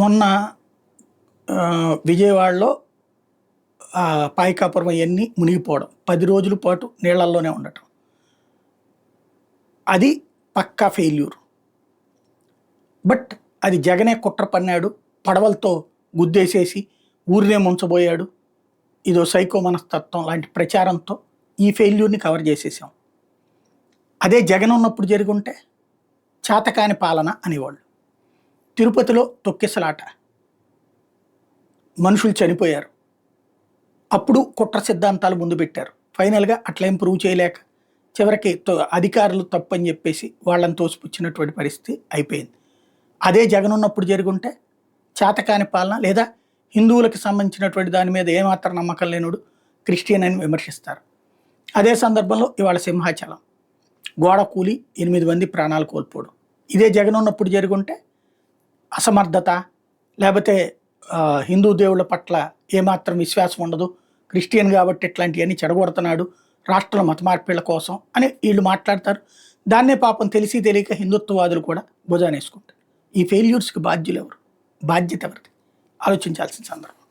మొన్న విజయవాడలో పాయికాపురం అవన్నీ మునిగిపోవడం, 10 రోజుల పాటు నీళ్ళల్లోనే ఉండటం, అది పక్కా ఫెయిల్యూర్. బట్ అది జగనే కుట్ర పన్నాడు, పడవలతో గుద్దేసేసి ఊరినే ముంచబోయాడు, ఇదో సైకో మనస్తత్వం లాంటి ప్రచారంతో ఈ ఫెయిల్యూర్ని కవర్ చేసేసాం. అదే జగన్ ఉన్నప్పుడు జరుగుంటే చాతకాని పాలన అనేవాళ్ళు. తిరుపతిలో తొక్కిసలాట, మనుషులు చనిపోయారు, అప్పుడు కుట్ర సిద్ధాంతాలు ముందు పెట్టారు. ఫైనల్గా అట్లేం ప్రూవ్ చేయలేక చివరికి అధికారులు తప్పని చెప్పేసి వాళ్ళని తోసిపుచ్చినటువంటి పరిస్థితి అయిపోయింది. అదే జగన్ ఉన్నప్పుడు జరుగుంటే చాతకాని పాలన, లేదా హిందువులకు సంబంధించినటువంటి దాని మీద ఏమాత్రం నమ్మకం లేనుడు క్రిస్టియన్ అని విమర్శిస్తారు. అదే సందర్భంలో ఇవాళ సింహాచలం గోడ కూలి 8 మంది ప్రాణాలు కోల్పోవడం, ఇదే జగన్ ఉన్నప్పుడు జరుగుంటే అసమర్థత, లేకపోతే హిందూ దేవుళ్ళ పట్ల ఏమాత్రం విశ్వాసం ఉండదు, క్రిస్టియన్ కాబట్టి ఇట్లాంటివన్నీ చెడగొడుతున్నాడు, రాష్ట్రంలో మత మార్పిళ్ల కోసం అని వీళ్ళు మాట్లాడతారు. దాన్నే పాపం తెలిసి తెలియక హిందుత్వవాదులు కూడా భుజానేసుకుంటారు. ఈ ఫెయిల్యూర్స్కి బాధ్యత ఎవరిది? ఆలోచించాల్సిన సందర్భం.